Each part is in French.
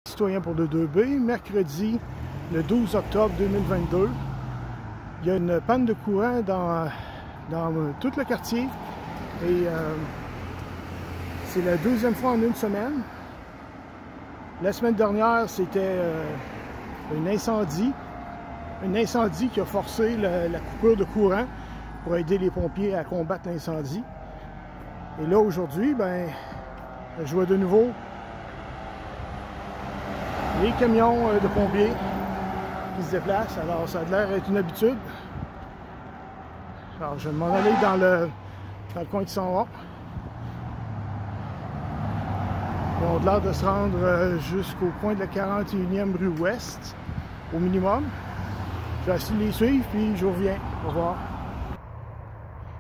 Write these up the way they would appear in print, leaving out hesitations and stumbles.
Citoyen pour le 2B, mercredi le 12 octobre 2022. Il y a une panne de courant dans tout le quartier et c'est la deuxième fois en une semaine. La semaine dernière, c'était un incendie qui a forcé la coupure de courant pour aider les pompiers à combattre l'incendie. Et là, aujourd'hui, ben, je vois de nouveau les camions de pompiers qui se déplacent. Alors, ça a l'air d'être une habitude. Alors, je vais m'en aller dans le coin qui s'en va. Ils ont l'air de se rendre jusqu'au coin de la 41e rue Ouest, au minimum. Je vais essayer de les suivre, puis je reviens. Au revoir.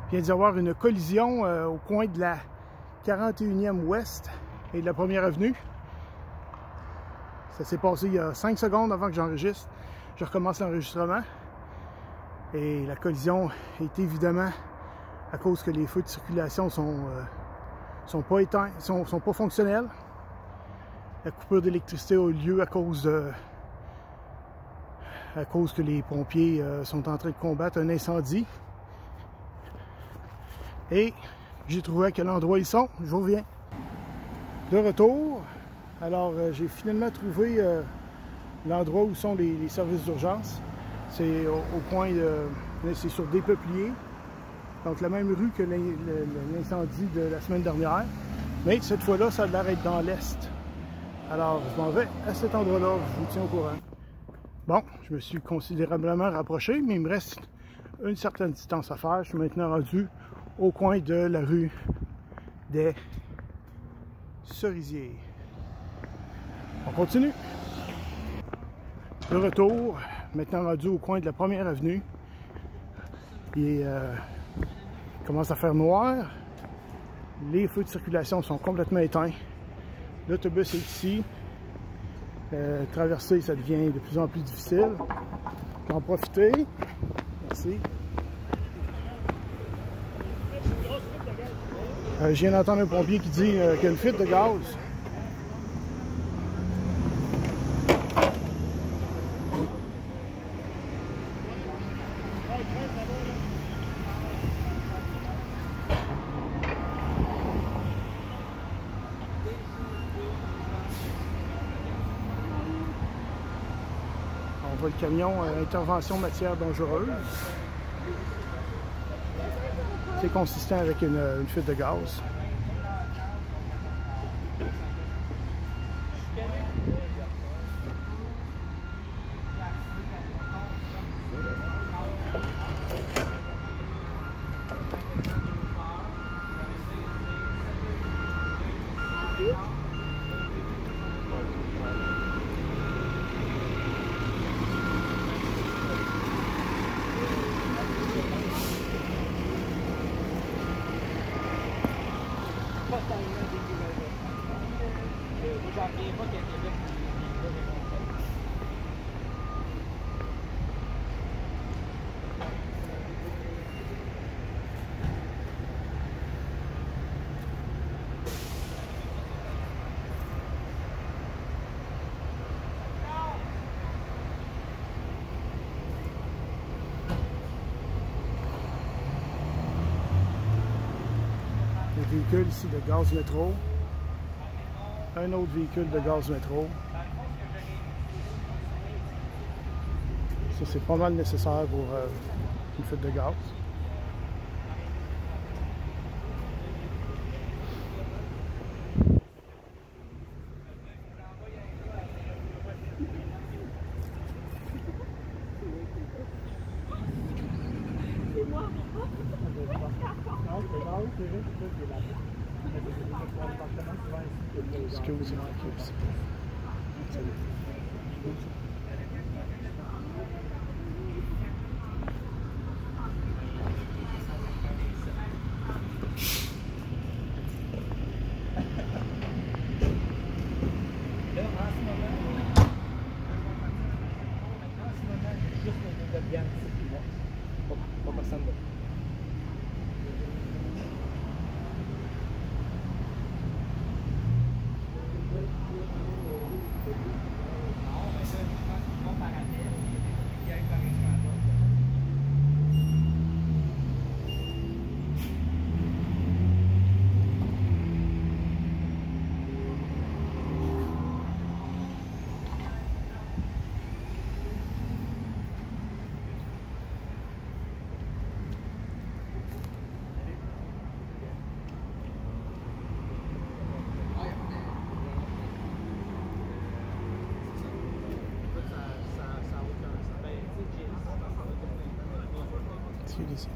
Il vient d'y avoir une collision au coin de la 41e Ouest et de la 1er avenue. Ça s'est passé il y a 5 secondes avant que j'enregistre. Je recommence l'enregistrement. Et la collision est évidemment à cause que les feux de circulation sont pas éteints, sont pas fonctionnels. La coupure d'électricité a eu lieu à cause que les pompiers sont en train de combattre un incendie. Et j'ai trouvé à quel endroit ils sont. Je reviens. De retour. Alors, j'ai finalement trouvé l'endroit où sont les services d'urgence. C'est au coin c'est sur des peupliers. Donc, la même rue que l'incendie de la semaine dernière. Mais cette fois-là, ça a l'air d'être dans l'est. Alors, je m'en vais à cet endroit-là. Je vous tiens au courant. Bon, je me suis considérablement rapproché, mais il me reste une certaine distance à faire. Je suis maintenant rendu au coin de la rue des Cerisiers. On continue. De retour, maintenant rendu au coin de la 1er avenue. Il commence à faire noir. Les feux de circulation sont complètement éteints. L'autobus est ici. Traverser, ça devient de plus en plus difficile. Je vais en profiter. Merci. Je viens d'entendre un pompier qui dit qu'il y a une fuite de gaz. On voit le camion intervention matière dangereuse. C'est consistant avec une fuite de gaz. Véhicule ici de gaz métro, un autre véhicule de gaz métro. Ça, c'est pas mal nécessaire pour une fuite de gaz. Excusez-moi. Ok, ici.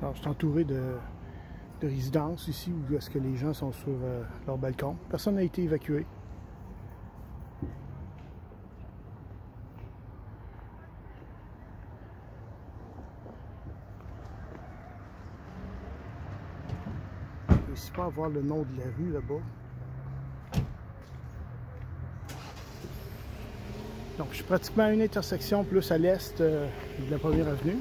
Alors, je suis entouré de résidences ici où est-ce que les gens sont sur leur balcon. Personne n'a été évacué. Je ne réussis pas à voir le nom de la rue là-bas. Donc, je suis pratiquement à une intersection plus à l'est de la première avenue.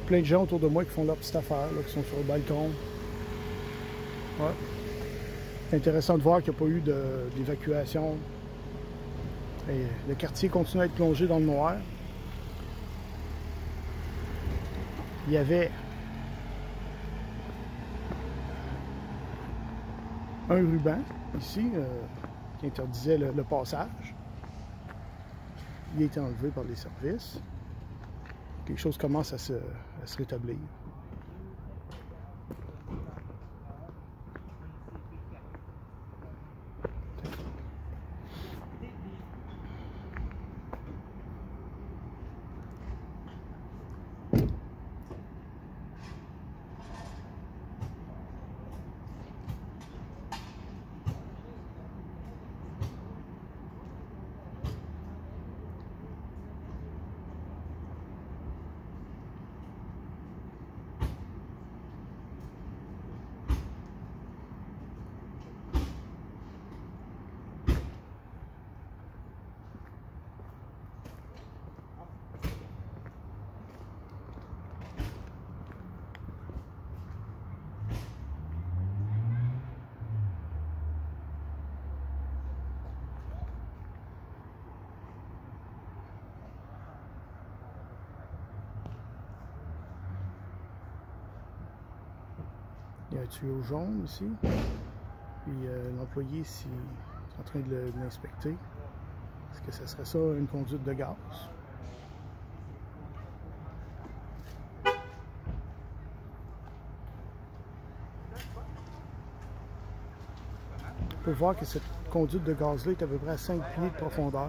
Plein de gens autour de moi qui font leur petite affaire, là, qui sont sur le balcon. Ouais. C'est intéressant de voir qu'il n'y a pas eu d'évacuation. Et le quartier continue à être plongé dans le noir. Il y avait un ruban ici qui interdisait le passage. Il a été enlevé par les services. Quelque chose commence à se rétablir. Il y a un tuyau jaune ici. Puis l'employé ici est en train de l'inspecter. Est-ce que ça serait ça, une conduite de gaz? On peut voir que cette conduite de gaz-là est à peu près à 5 pieds de profondeur.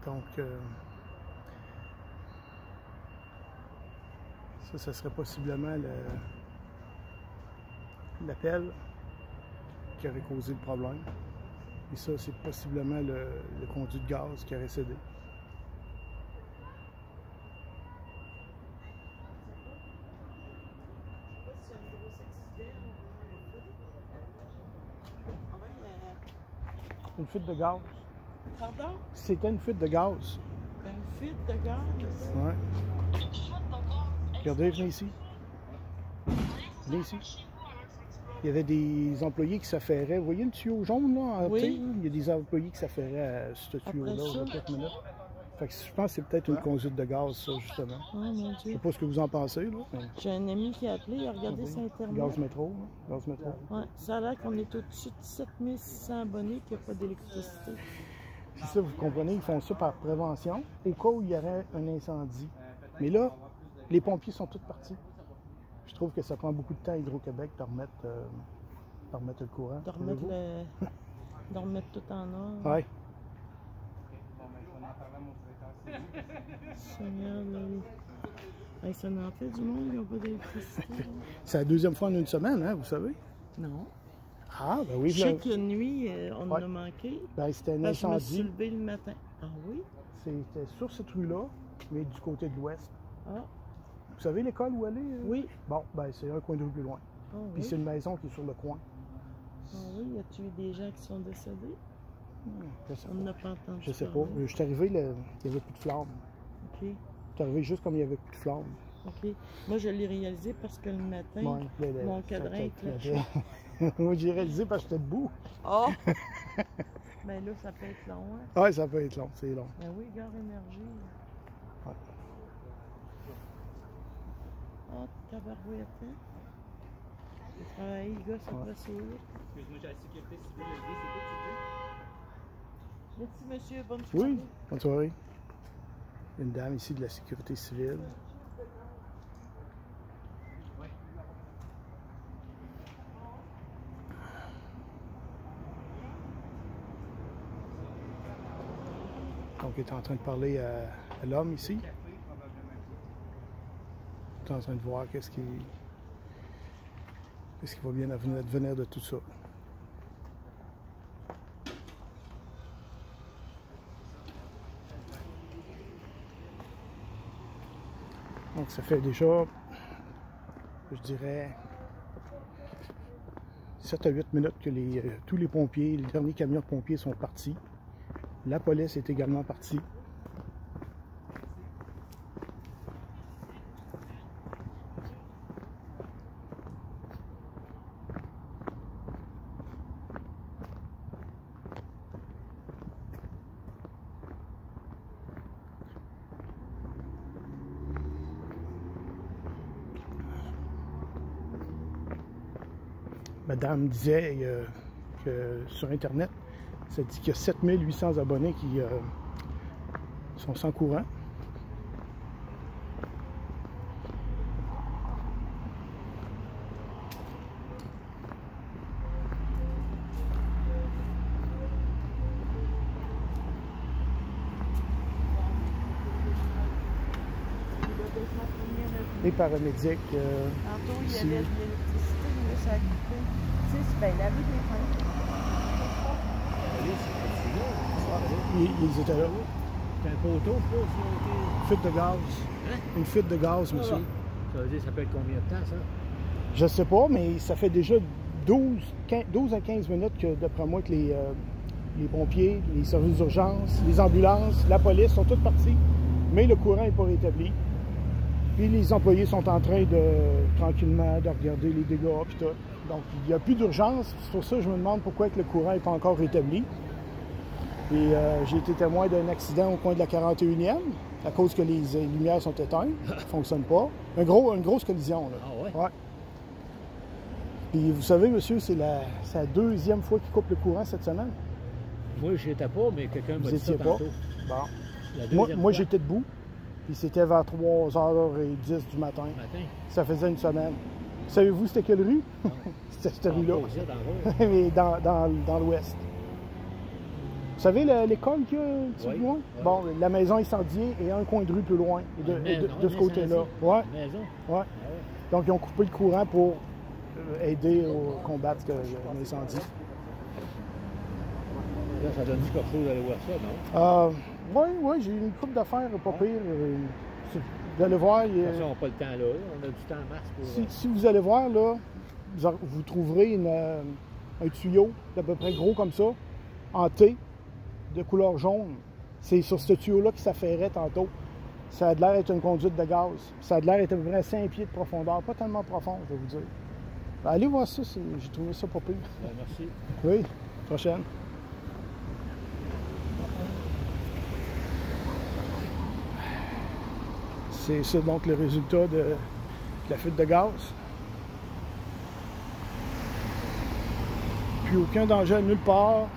Donc, Ça serait possiblement l'appel qui aurait causé le problème. Et ça, c'est possiblement le conduit de gaz qui aurait cédé. Une fuite de gaz. Pardon? C'était une fuite de gaz. Une fuite de gaz? Ouais. Regardez, venez ici. Venez ici. Il y avait des employés qui s'affairaient. Vous voyez le tuyau jaune, là? Oui. Il y a des employés qui s'affairaient à ce tuyau-là, il y a quelques minutes. Fait que je pense que c'est peut-être une conduite de gaz, ça, justement. Oh mon Dieu. Je sais pas ce que vous en pensez, là. Mais... J'ai un ami qui a appelé, il a regardé sur Internet. Gaz métro, hein? Gaz métro. Ouais, ça a l'air qu'on est au-dessus de 7600 abonnés qu'il n'y a pas d'électricité. C'est ça, vous comprenez, ils font ça par prévention, au cas où il y aurait un incendie. Mais là, les pompiers sont tous partis. Je trouve que ça prend beaucoup de temps à Hydro-Québec de remettre le courant. De remettre tout en ordre. Oui. Seigneur, hey, ça en fait du monde, ils n'ont pas d'électricité. C'est la deuxième fois en une semaine, hein, vous savez? Non. Ah, ben oui. Je sais que la nuit, on en a manqué. Ben, c'était un Je me incendie. suis levée le matin. Ah oui? C'était sur cette rue-là, mais du côté de l'ouest. Ah. Vous savez l'école où elle est? Oui. Bon, ben c'est un coin de rue plus loin. Ah, Puis oui. c'est une maison qui est sur le coin. Ah oui, y a-tu eu des gens qui sont décédés? Je sais On n'a pas entendu. Je sais pas. parler. Je suis arrivé, il n'y avait plus de flammes. OK. Je suis arrivé juste comme il n'y avait plus de flammes. OK. Moi, je l'ai réalisé parce que le matin, Ouais, mon cadran est claqué. Moi, j'ai réalisé parce que j'étais debout. Oh! Ben là, ça peut être long, hein? Oui, ça peut être long, c'est long. Ben oui, Gare Énergie. Ouais. Oh, tabarouette, hein? J'ai travaillé, les gars, ça va sauver. Excuse-moi, j'ai la sécurité civile, c'est quoi, Merci, monsieur. Bonne soirée. Oui, bonne soirée. Il y a une dame ici de la sécurité civile. Donc, il est en train de parler à l'homme ici. Il est en train de voir qu'est-ce qui va bien advenir de tout ça. Donc, ça fait déjà, je dirais, 7 à 8 minutes que tous les pompiers, les derniers camions de pompiers sont partis. La police est également partie. Madame disait que sur Internet, ça dit qu'il y a 7800 abonnés qui sont sans courant. Les paramédics Tantôt, il y ici. avait de l'électricité, mais là, ça a coupé. Tu sais, c'est bien la rue des Pins. Ils étaient là. C'est un poteau, je pense. Fuite de gaz. Hein? Une fuite de gaz, monsieur. Ça veut dire, ça peut être combien de temps, ça? Je sais pas, mais ça fait déjà 12 à 15 minutes que, d'après moi, que les pompiers, les services d'urgence, les ambulances, la police sont toutes partis, mais le courant n'est pas rétabli. Puis les employés sont en train tranquillement de regarder les dégâts puis tout. Donc il n'y a plus d'urgence. C'est pour ça que je me demande pourquoi que le courant n'est pas encore rétabli. Et j'ai été témoin d'un accident au coin de la 41e, à cause que les lumières sont éteintes, ne fonctionnent pas. Une grosse collision, là. Ah ouais? Ouais. Puis vous savez, monsieur, c'est la deuxième fois qu'il coupe le courant cette semaine. Moi, je l'étais pas, mais quelqu'un m'a Vous dit ça étiez pas. tantôt. Bon. La Moi, deuxième fois, j'étais debout, puis c'était vers 3h10 du matin. le matin. Ça faisait une semaine. Savez-vous c'était quelle rue? C'était cette rue-là. Opposite, en haut. Mais dans l'ouest. savez l'école qu'il y a un petit peu Oui, loin? oui. Bon, la maison incendiée et un coin de rue plus loin, et de, Une et de- maison, de ce une côté-là. incendie. Ouais, Une maison. ouais. Ah ouais. Donc, ils ont coupé le courant pour aider à combattre l'incendie. Là, ça donne quelque chose d'aller voir ça, non? Oui, j'ai une couple d'affaires pas pire. Vous allez voir, De toute façon, on n'a pas le temps là. On a du temps en mars pour... si vous allez voir, là, vous trouverez un tuyau d'à peu près gros comme ça, en T, de couleur jaune. C'est sur ce tuyau-là qui s'affairait tantôt. Ça a de l'air d'être une conduite de gaz. Ça a de l'air d'être à peu près à 5 pieds de profondeur. Pas tellement profond, je vais vous dire. Allez voir ça, j'ai trouvé ça pas pire. Ben, merci. Oui, prochaine. C'est ça donc le résultat de la fuite de gaz. Puis aucun danger à nulle part.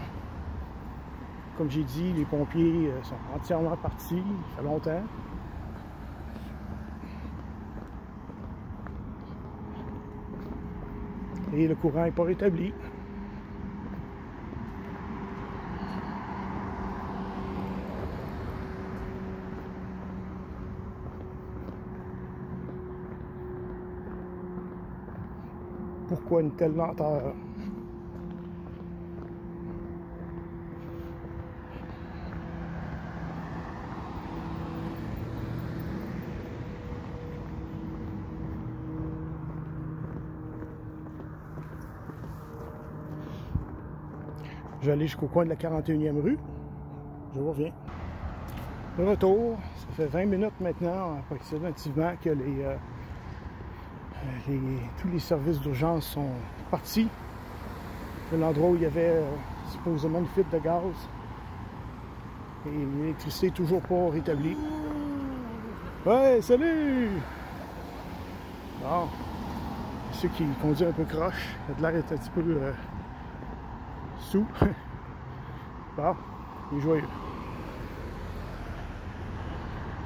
Comme j'ai dit, les pompiers sont entièrement partis, ça fait longtemps. Et le courant n'est pas rétabli. Pourquoi une telle lenteur? Je vais aller jusqu'au coin de la 41e rue. Je reviens. De retour, ça fait 20 minutes maintenant, approximativement, que tous les services d'urgence sont partis de l'endroit où il y avait supposément une fuite de gaz. Et l'électricité toujours pas rétablie. Ouais, salut! Bon, ceux qui conduisent un peu croche, l'air est un petit peu sous. Bon, il est joyeux.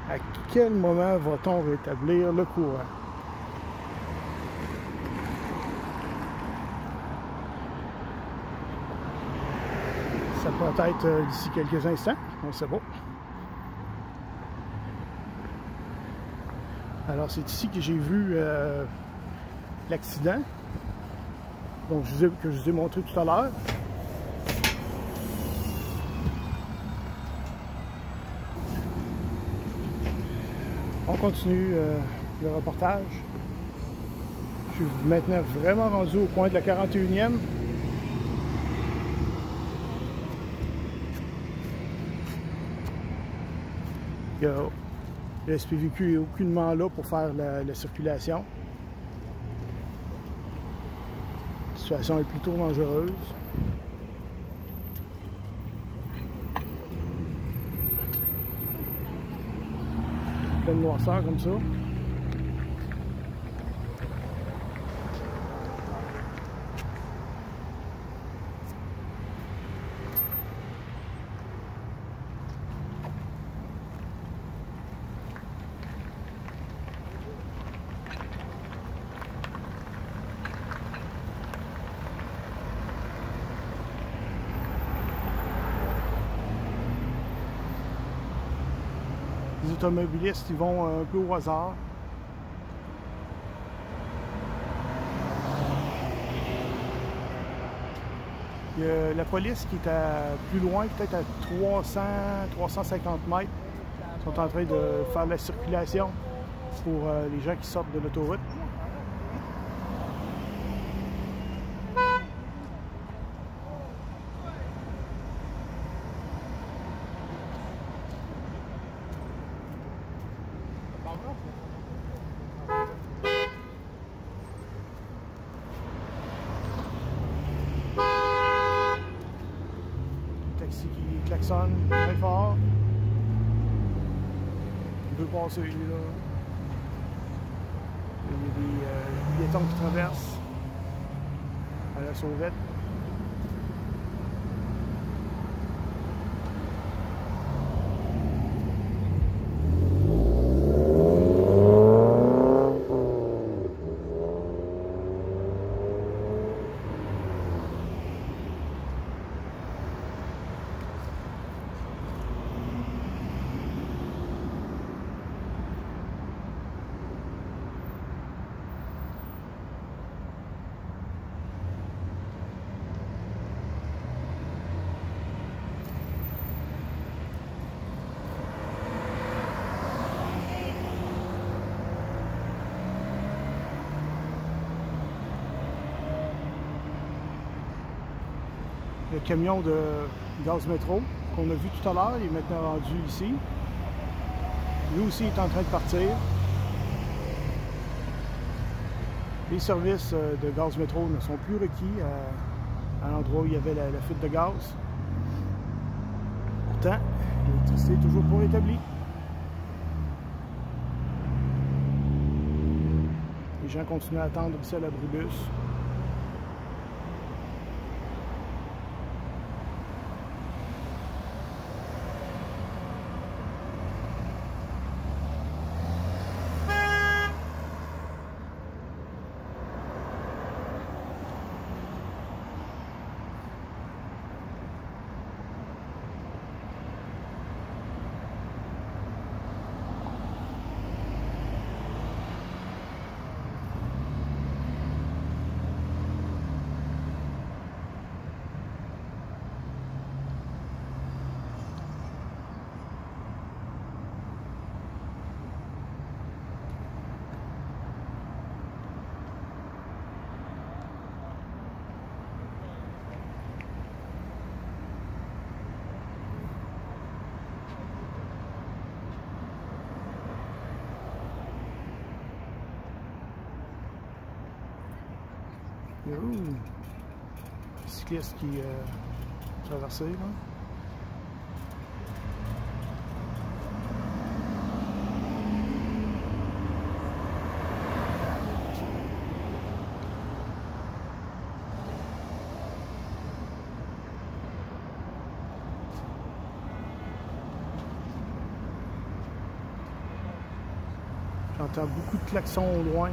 À quel moment va-t-on rétablir le courant? Ça peut être d'ici quelques instants, on sait pas. Alors c'est ici que j'ai vu l'accident donc que je vous ai montré tout à l'heure. On continue le reportage. Je suis maintenant vraiment rendu au coin de la 41e. Le SPVQ est aucunement là pour faire la circulation. La situation est plutôt dangereuse. Pleine noirceur comme ça. Les automobilistes, ils vont un peu au hasard. Il y a la police qui est plus loin, peut-être à 300-350 mètres. Ils sont en train de faire la circulation pour les gens qui sortent de l'autoroute. Taxi qui klaxonne très fort. Il veut passer, lui, là. Il y a des piétons qui traversent à la sauvette. le camion de gaz métro qu'on a vu tout à l'heure, il est maintenant rendu ici. Lui aussi est en train de partir. Les services de gaz métro ne sont plus requis à l'endroit où il y avait la fuite de gaz. Pourtant, l'électricité est toujours pas rétablie. Les gens continuent à attendre ici à l'abribus. Ouh, cycliste qui traversait là. J'entends beaucoup de klaxons au loin.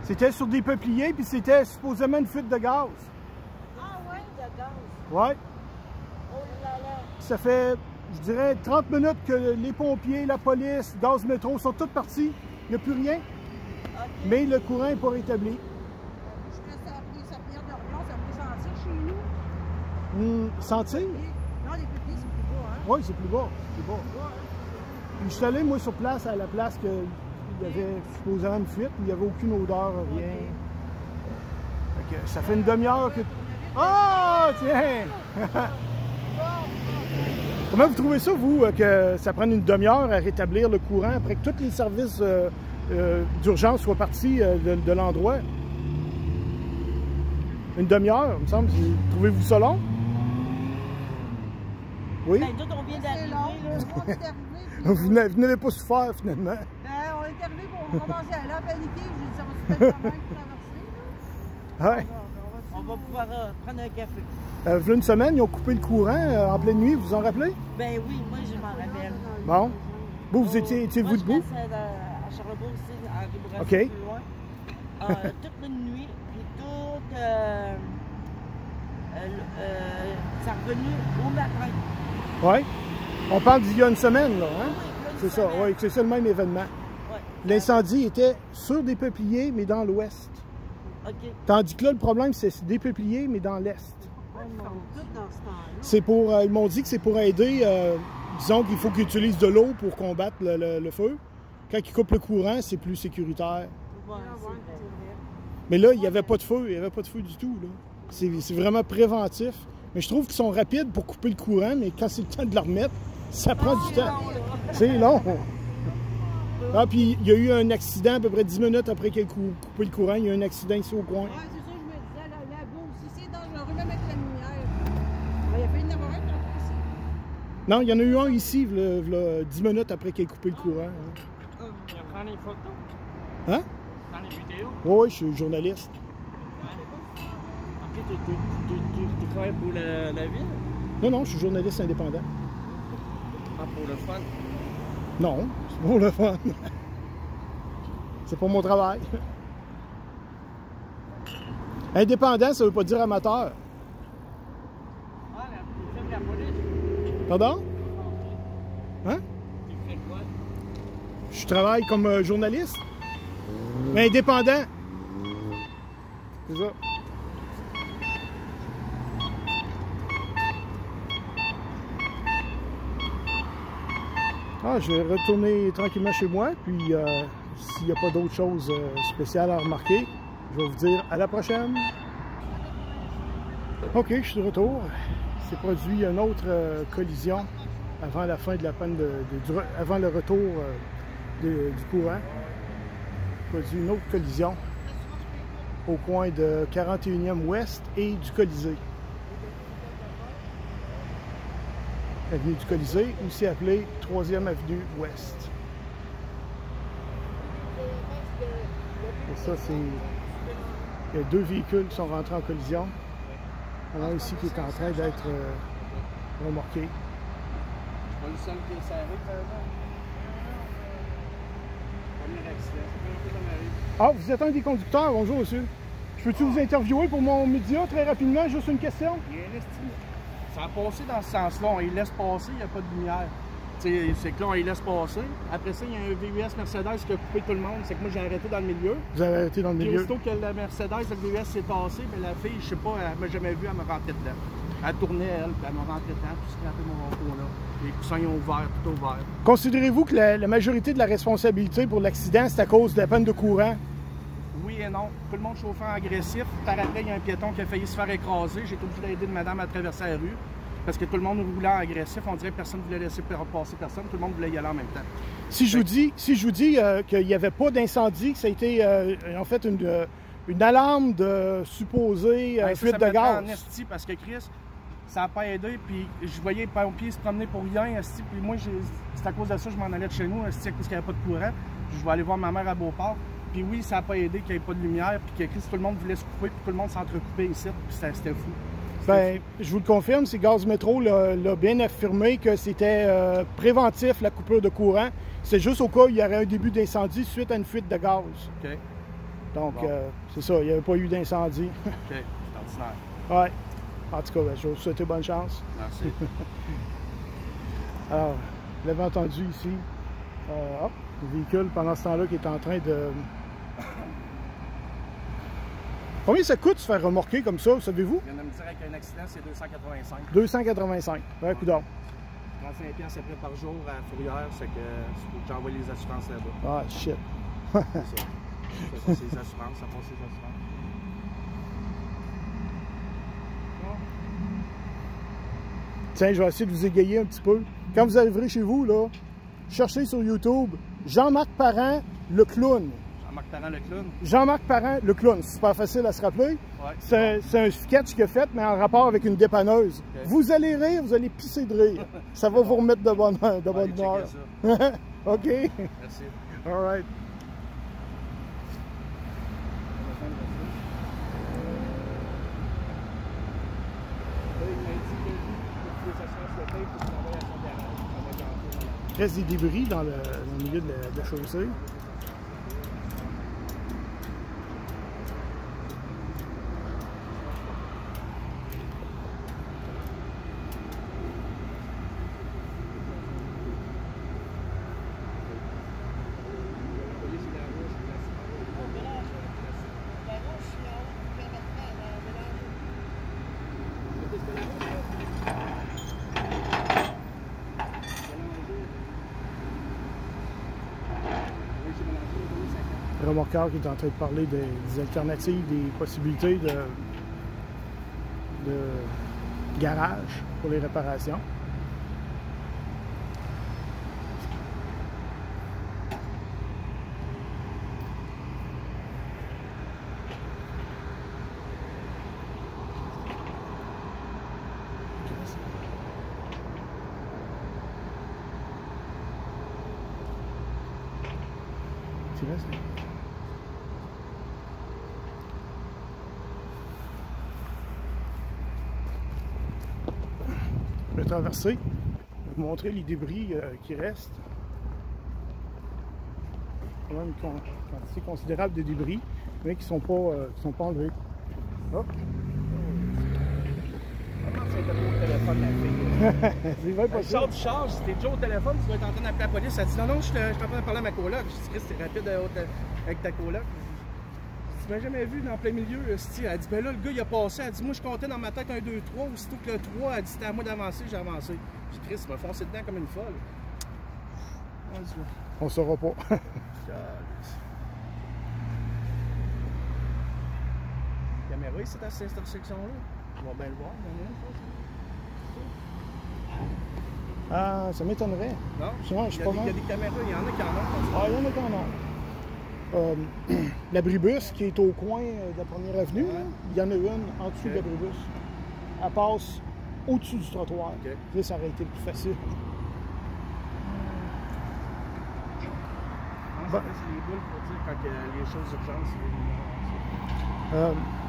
C'était sur des peupliers, puis c'était supposément une fuite de gaz. Ah ouais, de gaz. Ouais. Oh là là. Ça fait, je dirais, 30 minutes que les pompiers, la police, gaz métro sont tous partis. Il n'y a plus rien. Okay. Mais le courant n'est pas rétabli. Je pense que ça a pris sa prière de Rion, ça a pris sentir chez nous. Sentir? Non, les peupliers, c'est plus bas, hein? Oui, c'est plus bas. C'est bas. Ouais, hein? Puis je suis allé, moi, sur place, à la place que il y avait supposément une fuite, il n'y avait aucune odeur, rien. Okay. Ça fait une demi-heure que... Ah, tiens! Comment vous trouvez ça, vous, que ça prenne une demi-heure à rétablir le courant après que tous les services d'urgence soient partis de l'endroit? Une demi-heure, il me semble. Trouvez-vous ça long? Oui? Ben, nous, on vient d'arriver, là. Vous n'avez pas souffert, finalement. On est arrivé pour commencer à la paniquer. J'ai dit, ça va se mettre quand même traverser. Ouais. On va pouvoir prendre un café. Voilà une semaine, ils ont coupé le courant en pleine nuit, vous vous en rappelez? Ben oui, moi je m'en rappelle. Bon. Vous étiez-vous debout? Moi, je à Charlebourg aussi, à Ribourg, OK. plus loin. Toute une nuit, puis toute c'est revenu au matin. Oui. On parle d'il y a une semaine, là, hein? Oui, C'est ça, oui, c'est ça le même événement. Ouais. L'incendie était sur des peupliers, mais dans l'ouest. OK. Tandis que là, le problème, c'est des peupliers, mais dans l'est. Oh, tout dans ce temps-là. C'est pour, ils m'ont dit que c'est pour aider, disons qu'il faut qu'ils utilisent de l'eau pour combattre le feu. Quand ils coupent le courant, c'est plus sécuritaire. Ouais, c'est vrai. Mais là, il n'y avait pas de feu, il n'y avait pas de feu du tout, là. C'est vraiment préventif. Mais je trouve qu'ils sont rapides pour couper le courant, mais quand c'est le temps de le remettre, ça prend du temps. C'est long. Ah, puis il y a eu un accident à peu près 10 minutes après qu'il ait coupé le courant. Il y a eu un accident ici au coin. Ouais, c'est ça, je me disais, là-bas aussi, c'est dangereux, même avec la lumière. Il y a failli y en avoir un tantôt ici. Non, il y en a eu un ici, v'là 10 minutes après qu'il ait coupé le courant. Hein? Tu prends les photos? Hein? Tu prends les vidéos? Oui, je suis journaliste. Ok, tu travailles pour la ville? Non, non, je suis journaliste indépendant. Ah, pour le fun? Non, c'est pour le fun. C'est pour mon travail. Indépendant, ça veut pas dire amateur. Ah, tu fais de la police? Pardon? Hein? Tu fais quoi? Je travaille comme journaliste. Mais indépendant. C'est ça. Ah, je vais retourner tranquillement chez moi, puis s'il n'y a pas d'autres choses spéciales à remarquer, je vais vous dire à la prochaine. Ok, je suis de retour. Il s'est produit une autre collision avant la fin de la panne avant le retour du courant. Il s'est produit une autre collision au coin de 41e Ouest et du Colisée. Avenue du Colisée, aussi appelée 3e Avenue Ouest. Et ça, c'est... Il y a deux véhicules qui sont rentrés en collision. Il y en a un ici qui est en train d'être remorqué. Pas le seul qui est serré, par exemple. Premier accident, ça fait un peu comme arrive. Ah, vous êtes un des conducteurs, bonjour monsieur. Je peux-tu vous interviewer pour mon média très rapidement, juste une question? Il y a un estime. Ça a passé dans ce sens-là, on les laisse passer, il n'y a pas de lumière. C'est que là, on les laisse passer. Après ça, il y a un VUS Mercedes qui a coupé tout le monde. C'est que moi, j'ai arrêté dans le milieu. Vous avez arrêté dans le Puis milieu? aussitôt que la Mercedes, le VUS s'est passé, mais la fille, je sais pas, elle m'a jamais vu, elle me rentrait dedans. Elle tournait, elle, puis elle me rentrait dedans, puis scrapé mon rond là. Les coussins ont ouvert, tout ouvert. Considérez-vous que la majorité de la responsabilité pour l'accident, c'est à cause de la panne de courant? Oui et non. Tout le monde chauffant agressif. Par après, il y a un piéton qui a failli se faire écraser. J'ai été obligé d'aider une madame à traverser la rue. Parce que tout le monde roulait en agressif, on dirait que personne ne voulait laisser passer personne, tout le monde voulait y aller en même temps. Si je vous dis qu'il n'y avait pas d'incendie, que ça a été en fait une alarme de supposée fuite de gaz. En esti parce que Chris, ça n'a pas aidé, puis je voyais les pompiers se promener pour rien, esti, puis moi, c'est à cause de ça que je m'en allais de chez nous, esti, parce qu'il n'y avait pas de courant. Je vais aller voir ma mère à Beauport. Puis oui, ça n'a pas aidé qu'il n'y ait pas de lumière, puis que Chris, tout le monde voulait se couper, puis tout le monde s'entrecoupait ici, puis c'était fou. Ben, je vous le confirme, c'est Gaz Métro l'a bien affirmé que c'était préventif, la coupure de courant. C'est juste au cas où il y aurait un début d'incendie suite à une fuite de gaz. OK. Donc, Bon. c'est ça, il n'y avait pas eu d'incendie. OK, c'est ordinaire. Ouais. En tout cas, ben, je vais vous souhaiter bonne chance. Merci. Alors, vous l'avez entendu ici. Hop, le véhicule pendant ce temps-là qui est en train de... Combien ça coûte de se faire remorquer comme ça, savez-vous? Je viens de me dire qu'un accident, c'est 285. 285. Ouais, coudonc. 35 piastres à peu par jour à Fourrière, c'est que j'envoie les assurances là-bas. Ah, shit. C'est ça. Ça passe les assurances, ça passe les assurances. Tiens, je vais essayer de vous égayer un petit peu. Quand vous arriverez chez vous, là, cherchez sur YouTube Jean-Marc Parent, le clown. Jean-Marc Parent, le clown. Jean-Marc Parent, le clown. C'est super facile à se rappeler. Ouais. C'est un sketch qu'il a fait, mais en rapport avec une dépanneuse. Okay. Vous allez rire, vous allez pisser de rire. Ça va vous remettre de bonne humeur. OK. Merci. All right. Il reste des débris dans le milieu de la chaussée. remorqueur qui est en train de parler des alternatives, des possibilités de garage pour les réparations. Je vais traverser, vous montrer les débris qui restent. Quand même une quantité considérable de débris, mais qui ne sont pas enlevés. Hop. Comment c'est au téléphone, la fille? C'est vrai, pas Sors du charge, si t'es déjà au téléphone, tu vas être en train d'appeler la police. Elle dit non, je suis en train de parler à ma coloc. Je dis, Chris, c'est rapide avec ta coloc. Tu m'as jamais vu dans plein milieu. Elle dit, ben là, le gars, il a passé. Elle dit, moi, je comptais dans ma tête 1, 2, 3. Aussitôt que le 3, elle dit, c'était à moi d'avancer, j'ai avancé. Je dis, Chris, il m'a foncé dedans comme une folle. On ne saura pas. Caméra ici, à cette intersection-là. On va bien le voir. Ah, ça m'étonnerait. Non? Je suis pas mal. Il y a des caméras, il y en a qui en ont. Ah, il y en a qui en ont. L'abribus qui est au coin de la première avenue, Ouais. il y en a une en dessous de l'abribus. Elle passe au-dessus du trottoir. Okay. Là, ça aurait été le plus facile. C'est les boules pour dire quand les choses urgentes, c'est